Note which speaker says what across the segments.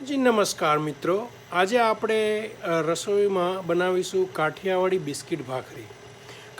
Speaker 1: જી નમસ્કાર મિત્રો, આજે આપણે રસોઈમાં બનાવીશું કાઠિયાવાડી બિસ્કિટ ભાખરી.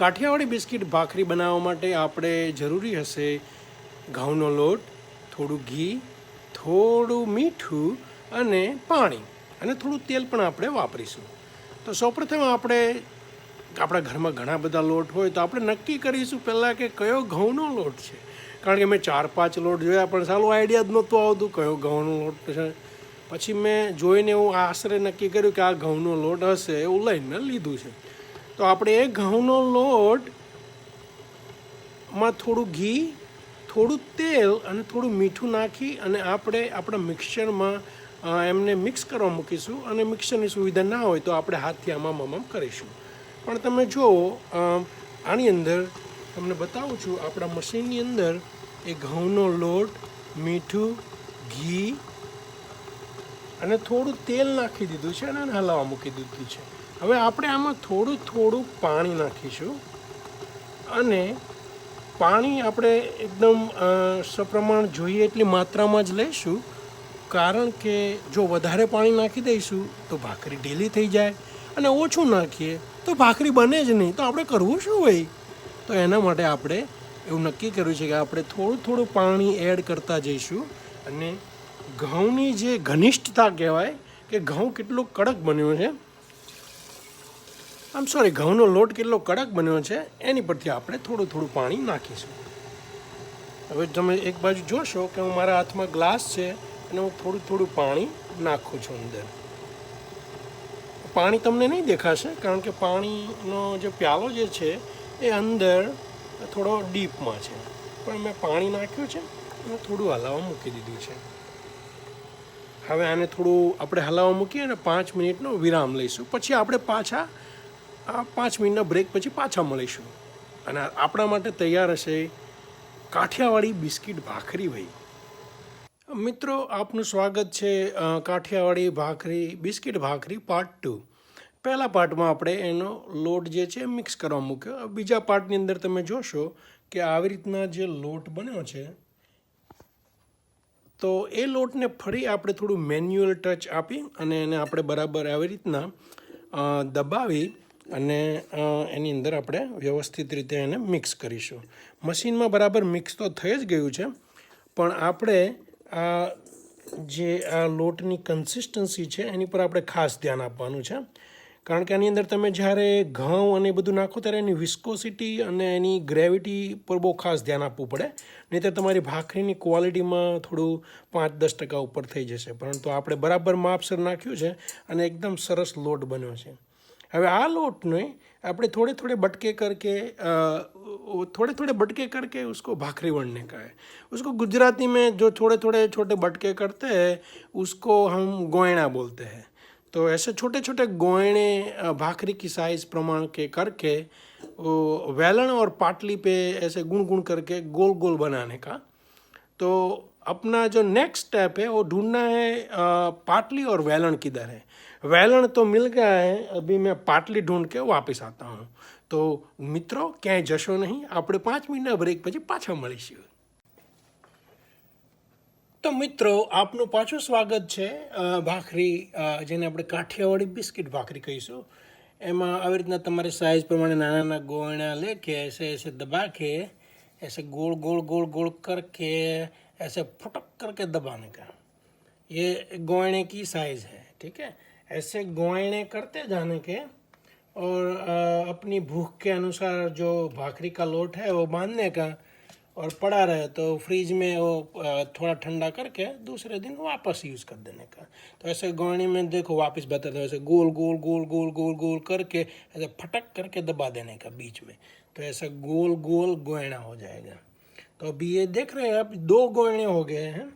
Speaker 1: કાઠિયાવાડી બિસ્કિટ ભાખરી બનાવવા માટે આપણે જરૂરી હશે ઘઉંનો લોટ, થોડું ઘી, થોડું મીઠું અને પાણી અને થોડું તેલ પણ આપણે વાપરીશું. તો સૌપ્રથમ આપણે આપણા ઘરમાં ઘણા બધા લોટ હોય તો આપણે નક્કી કરીશું પહેલાં કે કયો ઘઉંનો લોટ છે. કારણ કે મેં 4-5 લોટ જોયા પણ સારું આઈડિયા જ નહોતું આવતું કયો ઘઉંનો લોટ છે. પછી મેં જોઈને એવું આશરે નક્કી કર્યું કે આ ઘઉંનો લોટ હશે એવું લઈને લીધું છે. તો આપણે એ ઘઉંનો લોટમાં થોડું ઘી, થોડું તેલ અને થોડું મીઠું નાખી અને આપણે આપણા મિક્સચરમાં એમને મિક્સ કરવા મૂકીશું. અને મિક્સરની સુવિધા ના હોય તો આપણે હાથથી આમામ કરીશું. પણ તમે જુઓ, આની અંદર તમને બતાવું છું, આપણા મશીનની અંદર એ ઘઉંનો લોટ, મીઠું, ઘી અને થોડું તેલ નાખી દીધું છે અને હલાવવા મૂકી દીધું છે. હવે આપણે આમાં થોડું પાણી નાખીશું અને પાણી આપણે એકદમ સપ્રમાણ જોઈએ એટલી માત્રામાં જ લઈશું. કારણ કે જો વધારે પાણી નાખી દઈશું તો ભાખરી ઢીલી થઈ જાય અને ઓછું નાખીએ તો ભાખરી બને જ નહીં. તો આપણે કરવું શું હોય? તો એના માટે આપણે એવું નક્કી કર્યું છે કે આપણે થોડું પાણી એડ કરતા જઈશું. અને ઘઉંની જે ઘનિષ્ઠતા કહેવાય કે ઘઉં કેટલો કડક બન્યો છે, ઘઉંનો લોટ કેટલો કડક બન્યો છે એની પરથી આપણે થોડું પાણી નાખીશું. હવે તમે એક બાજુ જોશો કે હું મારા હાથમાં ગ્લાસ છે અને હું થોડું પાણી નાખું છું અંદર. પાણી તમને નહીં દેખાશે કારણ કે પાણીનો જે પ્યાલો જે છે એ અંદર થોડો ડીપમાં છે, પણ મેં પાણી નાખ્યું છે અને થોડું હલાવવા મૂકી દીધું છે. હવે આને થોડું આપણે હલાવવા મૂકીએ અને 5 મિનિટનો વિરામ લઈશું. પછી આપણે પાછા 5 મિનિટના બ્રેક પછી પાછા મળીશું અને આપણા માટે તૈયાર હશે કાઠિયાવાડી બિસ્કિટ ભાખરી. ભાઈ મિત્રો, આપનું સ્વાગત છે કાઠિયાવાડી ભાખરી બિસ્કિટ ભાખરી પાર્ટ 2. પહેલા પાર્ટમાં આપણે એનો લોટ જે છે મિક્સ કરવા મૂક્યો. બીજા પાર્ટની અંદર તમે જોશો કે આવી રીતના જે લોટ બન્યો છે તો એ લોટને ફરી આપણે થોડું મેન્યુઅલ ટચ આપી અને એને આપણે બરાબર આવી રીતના દબાવી અને એની અંદર આપણે વ્યવસ્થિત રીતે એને મિક્સ કરીશું. મશીનમાં બરાબર મિક્સ તો થઈ જ ગયું છે, પણ આપણે આ લોટની કન્સિસ્ટન્સી છે એની પર આપણે ખાસ ધ્યાન આપવાનું છે. કારણ કે આની અંદર તમે જ્યારે ઘઉં અને બધું નાખો ત્યારે એની વિસ્કોસિટી અને એની ગ્રેવિટી પર બહુ ખાસ ધ્યાન આપવું પડે, નહીંતર તમારી ભાખરીની ક્વોલિટીમાં થોડું 5-10% ઉપર થઈ જશે. પરંતુ આપણે બરાબર માપસર નાખ્યું છે અને એકદમ સરસ લોટ બન્યો છે. હવે આ લોટને આપણે થોડે बटके करके उसको भाखरी वड़ने का है. उसको गुजराती में जो थोड़े छोटे बटके करते हैं उसको हम गोयणा बोलते हैं. तो ऐसे छोटे गोयणे भाखरी की साइज़ प्रमाण के करके वेलन और पाटली पे ऐसे गुण करके गोल बनाने का. तो अपना जो नेक्स्ट स्टेप है वो ढूंढना है पाटली और वेलन किधर है. वेलन तो मिल गया है, अभी मैं पाटली ढूंढ के वापस आता हूँ. तो મિત્રો, ક્યાંય જશો નહીં, આપણે 5 મિનિટના બ્રેક પછી પાછા મળીશું. તો મિત્રો, આપનું પાછું સ્વાગત છે ભાખરી, જેને આપણે કાઠિયાવાડી બિસ્કિટ ભાખરી કહીશું. એમાં આવી રીતના તમારે સાઇઝ પ્રમાણે નાના ગોળણા લેકે ऐसे दबा के ऐसे गोल करके ऐसे फटक करके दबाने का. ये गोयणे की साइज़ है, ठीक है. ऐसे गोयणे करते जाने के और अपनी भूख के अनुसार जो भाखरी का लोट है वो बांधने का और पड़ा रहे तो फ्रीज में वो थोड़ा ठंडा करके दूसरे दिन वापस यूज़ कर देने का. तो ऐसे गोयणे में देखो, वापस बताता हूँ, ऐसे गोल करके ऐसे फटक करके दबा देने का बीच में. तो ऐसा गोल गोयणा हो जाएगा. तो अभी ये देख रहे हैं आप, 2 गोयणे हो गए हैं.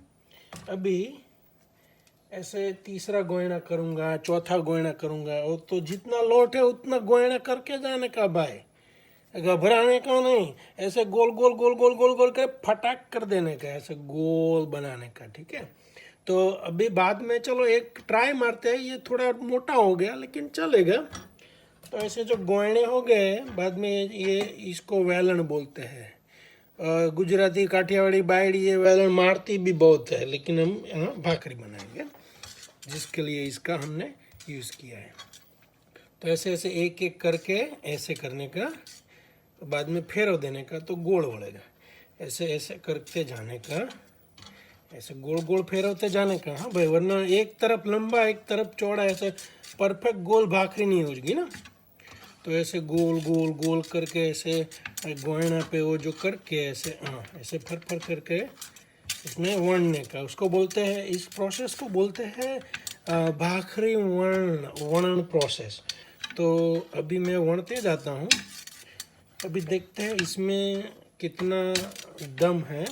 Speaker 1: अभी ऐसे तीसरा गोयणा करूँगा, चौथा गोयणा करूँगा. और तो जितना लोट है उतना गोयणा करके जाने का भाई, घबराने का नहीं. ऐसे गोल कर फटाक कर देने का, ऐसे गोल बनाने का, ठीक है. तो अभी बाद में चलो एक ट्राई मारते हैं. ये थोड़ा मोटा हो गया लेकिन चलेगा. तो ऐसे जो गोयणे हो गए, बाद में ये इसको वेलन बोलते हैं. गुजराती काठियावाड़ी बायड़ी ये वेलन मारती भी बहुत है, लेकिन हम यहाँ भाखरी बनाएंगे. जिसके लिए इसका हमने यूज़ किया है। तो ऐसे ऐसे एक एक करके ऐसे करने का, बाद में फेरो देने का तो गोल बढ़ेगा। ऐसे ऐसे करते जाने का, ऐसे गोल गोल फेरवते जाने का। हाँ भाई, वरना एक तरफ लंबा एक तरफ चौड़ा, ऐसे परफेक्ट गोल भाखरी नहीं होगी ना। तो ऐसे गोल गोल गोल करके ऐसे गोयना पे वो जो करके ऐसे, हाँ ऐसे फर फर करके इसमें वणने का, उसको बोलते हैं, इस प्रोसेस को बोलते हैं भाखरी वणन प्रोसेस। तो अभी मैं वणते जाता हूँ। अभी देखते हैं इसमें कितना दम है,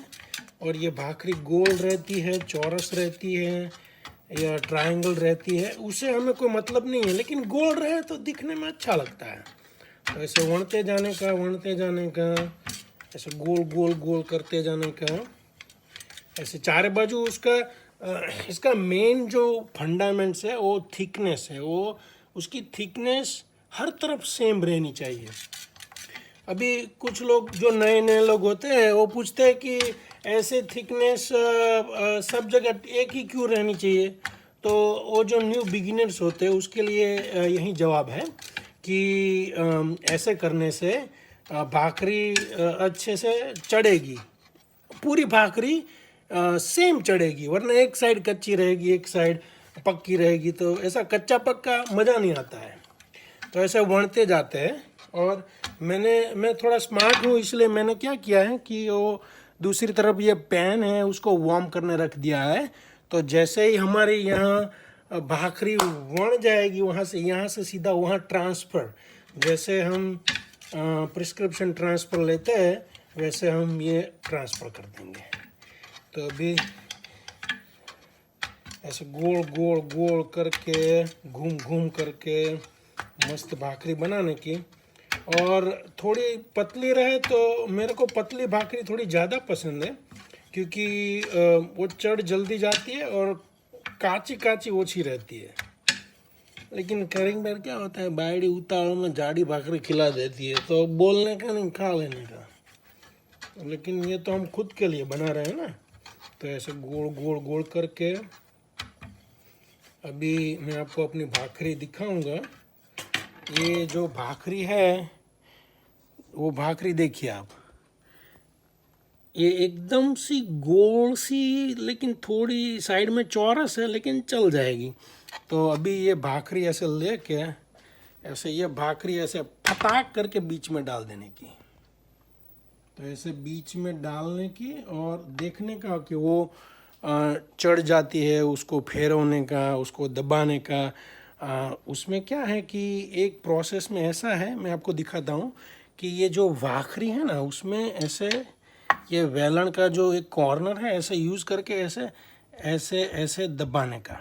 Speaker 1: और ये भाखरी गोल रहती है, चौरस रहती है या ट्रायंगल रहती है, उससे हमें कोई मतलब नहीं है, लेकिन गोल रहे तो दिखने में अच्छा लगता है। तो ऐसे वणते जाने का, ऐसे गोल गोल गोल करते जाने का, ऐसे चारे बाजू उसका इसका मेन जो फंडामेंट्स है वो थिकनेस है। वो उसकी थिकनेस हर तरफ सेम रहनी चाहिए। अभी कुछ लोग जो नए नए लोग होते हैं वो पूछते हैं कि ऐसे थिकनेस सब जगह एक ही क्यों रहनी चाहिए। तो वो जो न्यू बिगिनर्स होते हैं उसके लिए यही जवाब है कि ऐसे करने से भाखरी अच्छे से चढ़ेगी, पूरी भाखरी सेम चढ़ेगी, वरना एक साइड कच्ची रहेगी एक साइड पक्की रहेगी, तो ऐसा कच्चा पक्का मज़ा नहीं आता है। तो ऐसे वणते जाते हैं। और मैं थोड़ा स्मार्ट हूँ, इसलिए मैंने क्या किया है कि वो दूसरी तरफ ये पैन है उसको वार्म करने रख दिया है। तो जैसे ही हमारे यहाँ भाखरी वण जाएगी, वहाँ से यहाँ से सीधा वहाँ ट्रांसफ़र, जैसे हम प्रिस्क्रिप्शन ट्रांसफ़र लेते हैं वैसे हम ये ट्रांसफ़र कर देंगे। तो अभी ऐसे गोल गोल गोल करके घूम घूम करके मस्त भाखरी बनाने की। और थोड़ी पतली रहे तो मेरे को पतली भाखरी थोड़ी ज़्यादा पसंद है, क्योंकि वो चढ़ जल्दी जाती है और काची काची ओछी रहती है। लेकिन कई बार क्या होता है, बायड़ी उतावड़ में जाड़ी भाखरी खिला देती है, तो बोलने का नहीं, खा लेने का। लेकिन ये तो हम खुद के लिए बना रहे हैं ना। तो ऐसे गोल गोल गोल करके अभी मैं आपको अपनी भाखरी दिखाऊंगा। ये जो भाखरी है वो भाखरी देखिए आप, ये एकदम सी गोल सी, लेकिन थोड़ी साइड में चौरस है, लेकिन चल जाएगी। तो अभी ये भाखरी ऐसे लेके ऐसे ये भाखरी ऐसे फटाक करके बीच में डाल देने की। तो ऐसे बीच में डालने की और देखने का कि वो चढ़ जाती है, उसको फेरवने का, उसको दबाने का। उसमें क्या है कि एक प्रोसेस में ऐसा है, मैं आपको दिखाता हूँ कि ये जो भाखरी है ना, उसमें ऐसे ये वेलन का जो एक कॉर्नर है ऐसे यूज़ करके ऐसे ऐसे ऐसे दबाने का।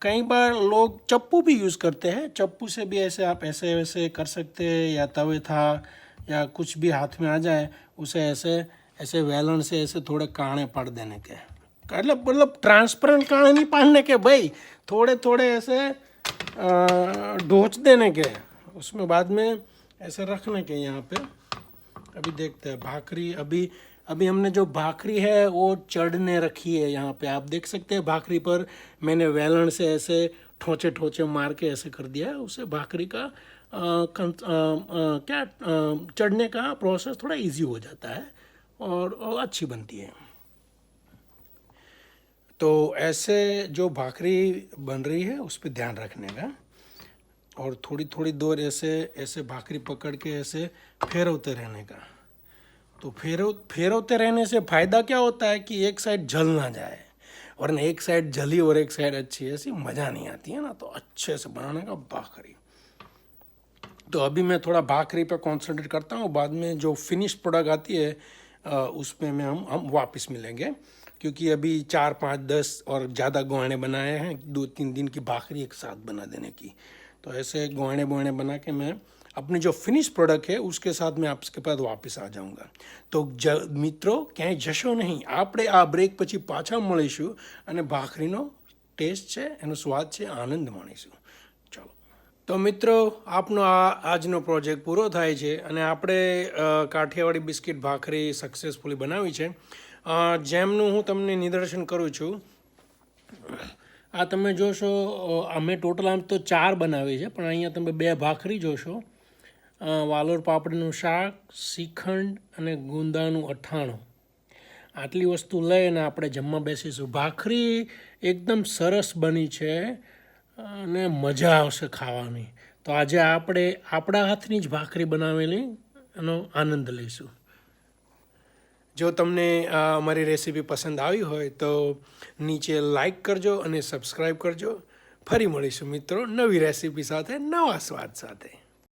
Speaker 1: कई बार लोग चप्पू भी यूज़ करते हैं, चप्पू से भी ऐसे आप ऐसे वैसे कर सकते हैं, या तवे था या कुछ भी हाथ में आ जाए उसे ऐसे ऐसे वेलन से ऐसे थोड़े काणे पड़ देने के। मतलब ट्रांसपेरेंट काणे नहीं पाड़ने के भाई, थोड़े थोड़े ऐसे ढोच देने के, उसमें बाद में ऐसे रखने के यहाँ पे। अभी देखते हैं भाखरी। अभी हमने जो भाखरी है वो चढ़ने रखी है यहाँ पे, आप देख सकते हैं भाखरी पर मैंने वेलन से ऐसे ठोचे ठोचे मार के ऐसे कर दिया है। उससे भाखरी का चढ़ने का प्रोसेस थोड़ा इजी हो जाता है और अच्छी बनती है। तो ऐसे जो भाखरी बन रही है उस पर ध्यान रखने का, और थोड़ी थोड़ी देर ऐसे ऐसे भाखरी पकड़ के ऐसे फेरवते रहने का। तो फेरवते रहने से फ़ायदा क्या होता है कि एक साइड जल ना जाए, वरना एक साइड जली और एक साइड अच्छी, ऐसी मज़ा नहीं आती है ना। तो अच्छे से बनाने का भाखरी। तो अभी मैं थोड़ा भाखरी पे कॉन्सेंट्रेट करता हूँ, बाद में जो फिनिश प्रोडक्ट आती है उसमें में हम वापस मिलेंगे, क्योंकि अभी 4, 5, 10 और ज़्यादा गोहने बनाए हैं, 2-3 दिन की भाखरी एक साथ बना देने की। तो ऐसे गोहने बना के मैं अपनी जो फिनिश प्रोडक्ट है उसके साथ मैं आपके पास वापस आ जाऊँगा। તો મિત્રો ક્યાંય જશો નહીં, આપણે આ બ્રેક પછી પાછા મળીશું અને ભાખરીનો ટેસ્ટ છે, એનો સ્વાદ છે, આનંદ માણીશું. ચાલો. તો મિત્રો આપનો આજનો પ્રોજેક્ટ પૂરો થાય છે અને આપણે કાઠિયાવાડી બિસ્કિટ ભાખરી સક્સેસફુલી બનાવી છે. જેમનું હું તમને નિદર્શન કરું છું. આ તમે જોશો અમે ટોટલ આમ તો 4 બનાવી છે, પણ અહીંયા તમે 2 ભાખરી જોશો, વાલોર પાપડીનું શાક, શ્રીખંડ અને ગુંદાનું અઠાણું. આટલી વસ્તુ લઈને આપણે જમવા બેસીશું. ભાખરી એકદમ સરસ બની છે અને મજા આવશે ખાવાની. તો આજે આપણે આપણા હાથની જ ભાખરી બનાવેલી એનો આનંદ લઈશું. જો તમને અમારી રેસીપી પસંદ આવી હોય તો નીચે લાઈક કરજો અને સબસ્ક્રાઈબ કરજો. ફરી મળીશું મિત્રો નવી રેસીપી સાથે, નવા સ્વાદ સાથે.